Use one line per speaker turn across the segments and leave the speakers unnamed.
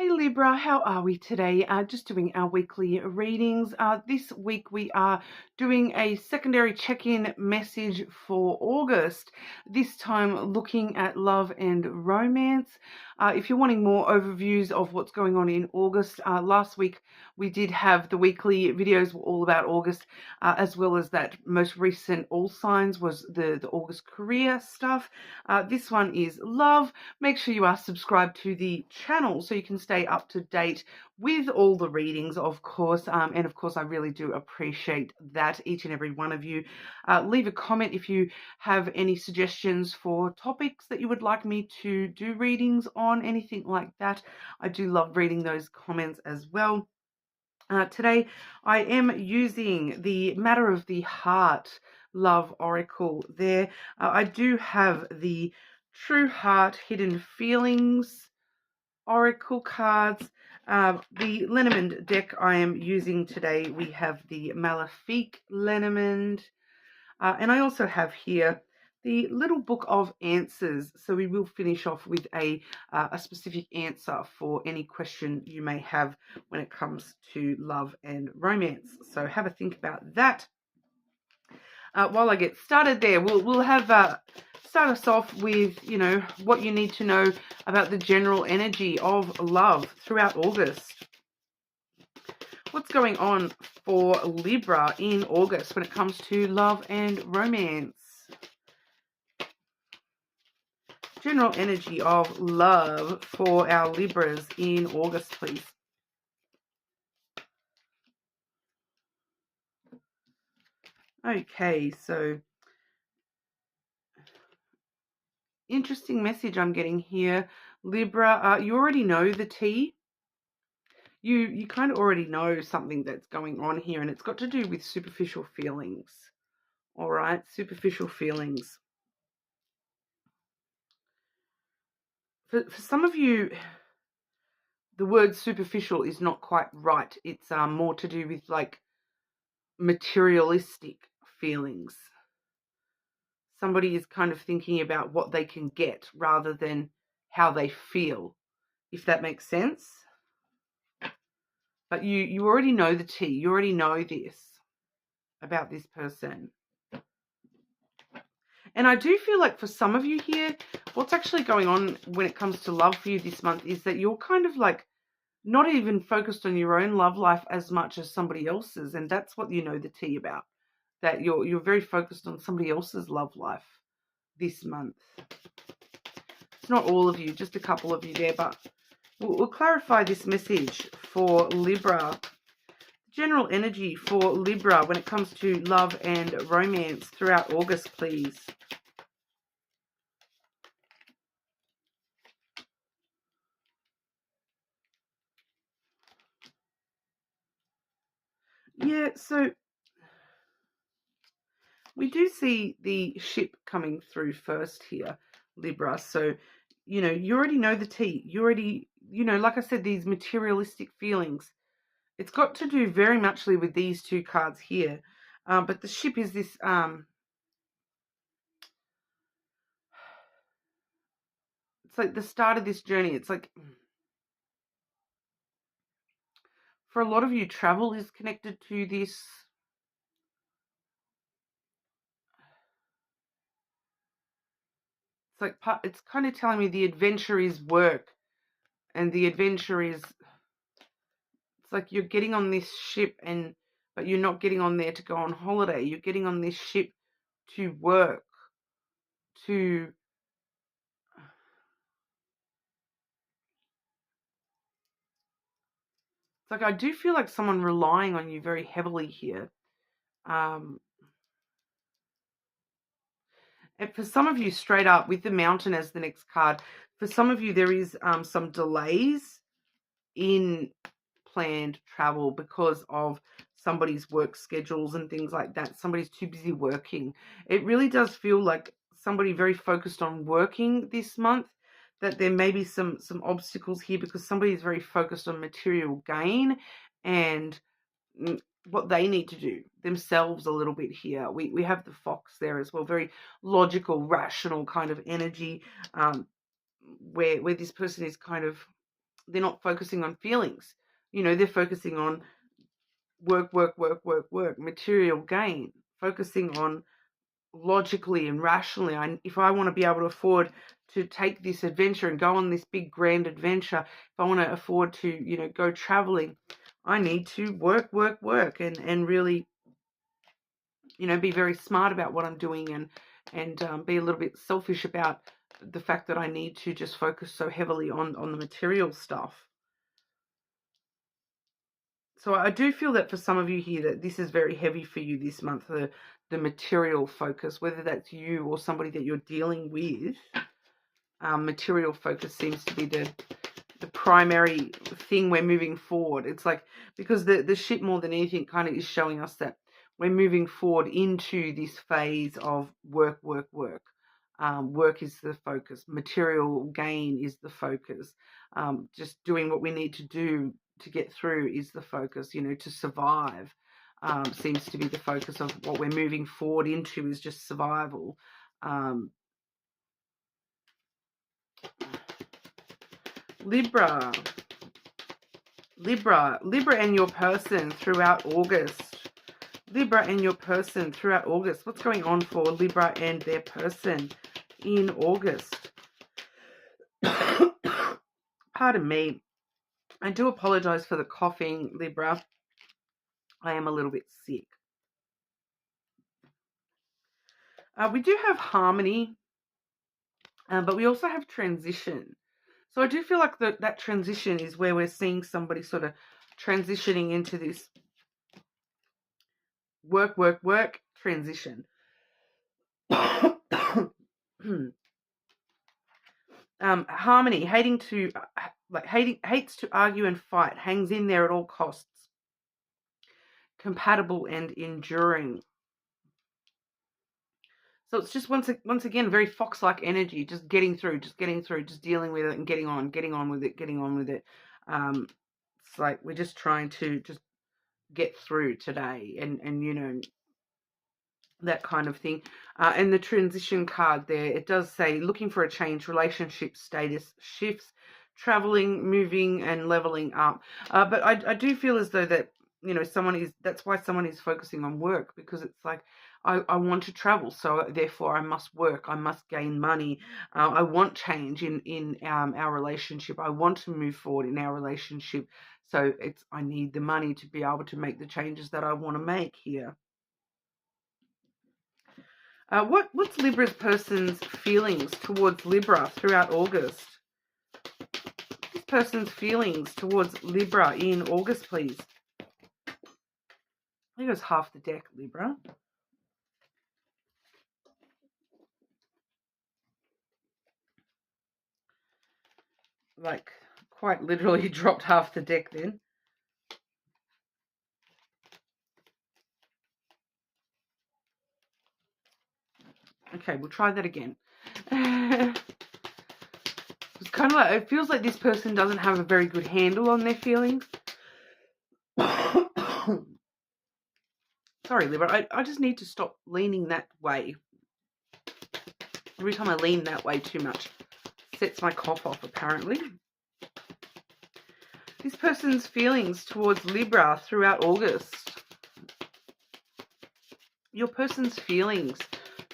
Hey Libra, how are we today? Just doing our weekly readings. This week we are doing a secondary check-in message for August, this time looking at love and romance. If you're wanting more overviews of what's going on in August, last week we did have the weekly videos were all about August, as well as that most recent All Signs was the August career stuff. This one is love. Make sure you are subscribed to the channel so you can stay up to date with all the readings, of course. And of course, I really do appreciate that, each and every one of you. Leave a comment if you have any suggestions for topics that you would like me to do readings on, anything like that. I do love reading those comments as well. Today, I am using the Matter of the Heart Love Oracle there. I do have the True Heart Hidden Feelings Oracle cards. The Lenormand deck I am using today, we have the Malefique Lenormand. And I also have here the Little Book of Answers. So we will finish off with a specific answer for any question you may have when it comes to love and romance. So have a think about that. While I get started there, we'll have start us off with, what you need to know about the general energy of love throughout August. What's going on for Libra in August when it comes to love and romance? General energy of love for our Libras in August, please. Okay, so interesting message I'm getting here. Libra, you already know the tea. You kind of already know something that's going on here, and it's got to do with superficial feelings. All right, superficial feelings. For some of you, the word superficial is not quite right. It's more to do with like materialistic feelings. Somebody is kind of thinking about what they can get rather than how they feel, if that makes sense. But you already know the tea. You already know this about this person. And I do feel like for some of you here, what's actually going on when it comes to love for you this month is that you're kind of like not even focused on your own love life as much as somebody else's. And that's what you know the tea about, that you're very focused on somebody else's love life this month. It's not all of you, just a couple of you there, but we'll clarify this message for Libra. General energy for Libra when it comes to love and romance throughout August, please. Yeah, so we do see the ship coming through first here, Libra. So, you already know the tea. You already, like I said, these materialistic feelings. It's got to do very muchly with these two cards here. But the ship is this, it's like the start of this journey. It's like, for a lot of you, travel is connected to this. It's like, it's kind of telling me the adventure is work, and the adventure is, it's like you're getting on this ship, but you're not getting on there to go on holiday. You're getting on this ship to work, to it's like I do feel like someone relying on you very heavily here. And for some of you, straight up with the Mountain as the next card, for some of you there is some delays in planned travel because of somebody's work schedules and things like that. Somebody's too busy working. It really does feel like somebody very focused on working this month, that there may be some obstacles here because somebody is very focused on material gain and what they need to do themselves a little bit here. We have the fox there as well, very logical, rational kind of energy, where this person is kind of They're not focusing on feelings. They're focusing on work, material gain, focusing on logically and rationally. If I want to be able to afford to take this adventure and go on this big grand adventure, if I want to afford to, go traveling, I need to work, and really, be very smart about what I'm doing, and be a little bit selfish about the fact that I need to just focus so heavily on the material stuff. So I do feel that for some of you here that this is very heavy for you this month, the material focus, whether that's you or somebody that you're dealing with. Material focus seems to be the primary thing we're moving forward. It's like, because the ship more than anything kind of is showing us that we're moving forward into this phase of work. Work is the focus. Material gain is the focus. Just doing what we need to do to get through is the focus. To survive seems to be the focus of what we're moving forward into, is just survival. Libra and your person throughout August. Libra and your person throughout August. What's going on for Libra and their person in August? Pardon me. I do apologize for the coughing, Libra. I am a little bit sick. We do have harmony, but we also have transition. So I do feel like that transition is where we're seeing somebody sort of transitioning into this work transition. Harmony, hates to argue and fight, hangs in there at all costs. Compatible and enduring. So it's just once again very fox-like energy, just getting through, just dealing with it and getting on with it. It's like we're just trying to just get through today, and that kind of thing. And the transition card there, it does say looking for a change, relationship status shifts, traveling, moving, and leveling up. But I do feel as though that that's why someone is focusing on work, because it's like, I want to travel, so therefore I must work, I must gain money. I want change in our relationship. I want to move forward in our relationship. So I need the money to be able to make the changes that I want to make here. What's Libra's person's feelings towards Libra throughout August? This person's feelings towards Libra in August, please. I think it was half the deck, Libra. Like, quite literally dropped half the deck then. Okay, we'll try that again. It's kind of like, it feels like this person doesn't have a very good handle on their feelings. Sorry, Libra, I just need to stop leaning that way. Every time I lean that way too much, sets my cough off, apparently. This person's feelings towards Libra throughout August. Your person's feelings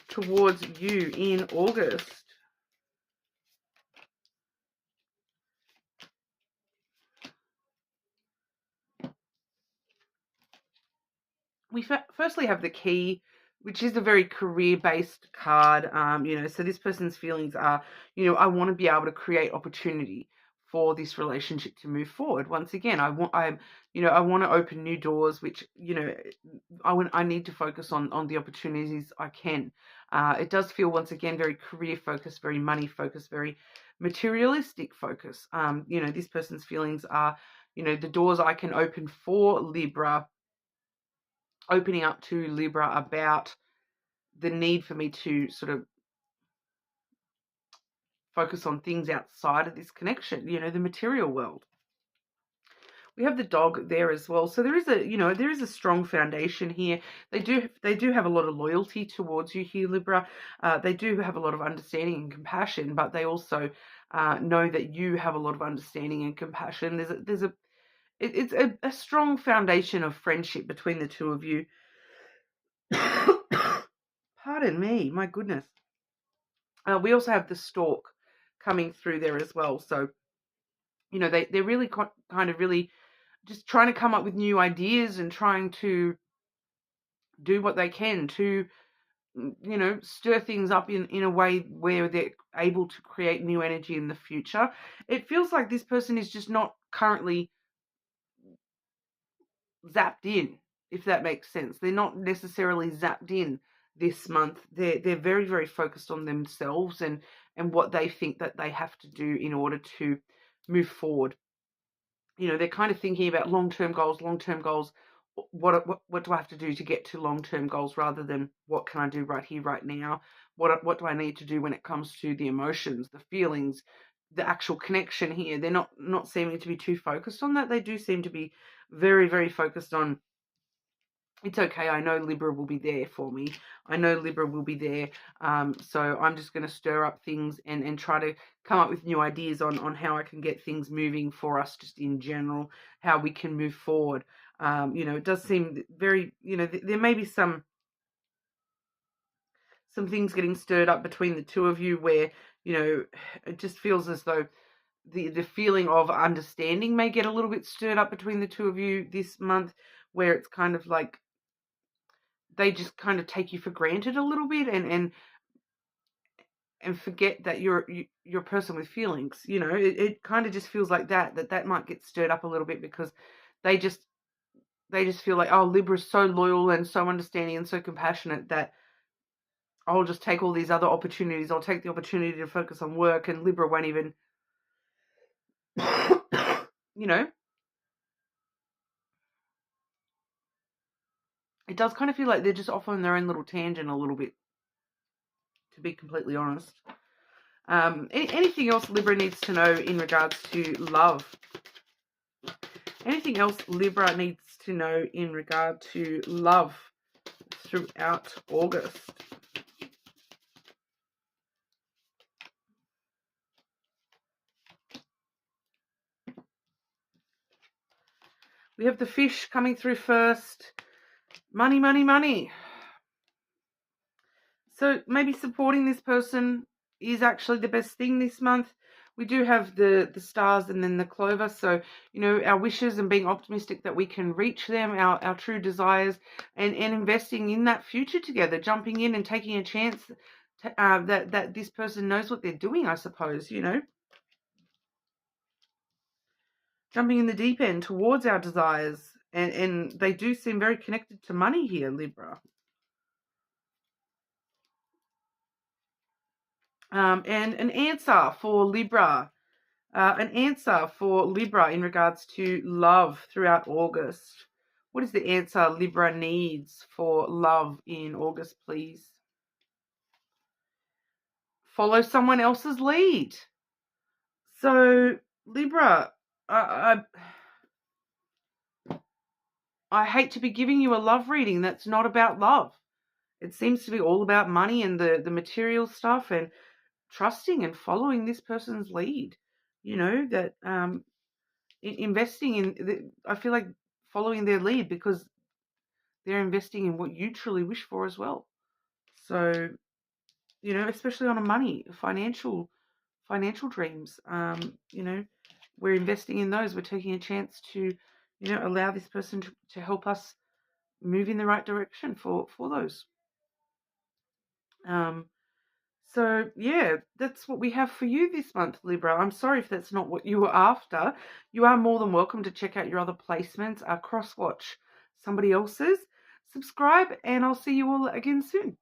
towards you in August. We firstly have the key, which is a very career-based card. So this person's feelings are, I want to be able to create opportunity for this relationship to move forward. Once again, I want to open new doors, which, I need to focus on the opportunities I can. It does feel, once again, very career focused, very money focused, very materialistic focus. This person's feelings are, the doors I can open for Libra, opening up to Libra about the need for me to sort of focus on things outside of this connection, the material world. We have the dog there as well. So there is a strong foundation here. They do have a lot of loyalty towards you here, Libra. They do have a lot of understanding and compassion, but they also know that you have a lot of understanding and compassion. It's a strong foundation of friendship between the two of you. Pardon me, my goodness. We also have the stork coming through there as well. So, they're really kind of really just trying to come up with new ideas and trying to do what they can to, stir things up in a way where they're able to create new energy in the future. It feels like this person is just not currently zapped in, if that makes sense. They're not necessarily zapped in this month. They're very, very focused on themselves and what they think that they have to do in order to move forward. They're kind of thinking about long-term goals. What do I have to do to get to long-term goals, rather than what can I do right here, right now? What do I need to do when it comes to the emotions, the feelings, the actual connection here? They're not seeming to be too focused on that. They do seem to be very, very focused on, it's okay, I know Libra will be there for me. I know Libra will be there. So I'm just going to stir up things and try to come up with new ideas on how I can get things moving for us just in general, how we can move forward. It does seem very, there may be some things getting stirred up between the two of you where, it just feels as though the feeling of understanding may get a little bit stirred up between the two of you this month, where it's kind of like they just kind of take you for granted a little bit and forget that you're a person with feelings. It kind of just feels like that might get stirred up a little bit, because they just feel like, oh, Libra is so loyal and so understanding and so compassionate that I'll just take all these other opportunities. I'll take the opportunity to focus on work, and Libra won't even, it does kind of feel like they're just off on their own little tangent a little bit, to be completely honest. Anything else Libra needs to know in regards to love? Anything else Libra needs to know in regard to love throughout August? We have the fish coming through first. Money, money, money. So maybe supporting this person is actually the best thing this month. We do have the stars and then the clover. So, our wishes and being optimistic that we can reach them, our true desires, and investing in that future together, jumping in and taking a chance to, that this person knows what they're doing, I suppose, Jumping in the deep end towards our desires. And they do seem very connected to money here, Libra. And an answer for Libra. In regards to love throughout August. What is the answer Libra needs for love in August, please? Follow someone else's lead. So, Libra, I hate to be giving you a love reading that's not about love. It seems to be all about money and the material stuff, and trusting and following this person's lead. That investing in, I feel like following their lead, because they're investing in what you truly wish for as well. So, especially on a money, financial dreams, we're investing in those. We're taking a chance to, allow this person to help us move in the right direction for those. So, yeah, that's what we have for you this month, Libra. I'm sorry if that's not what you were after. You are more than welcome to check out your other placements, cross-watch somebody else's. Subscribe, and I'll see you all again soon.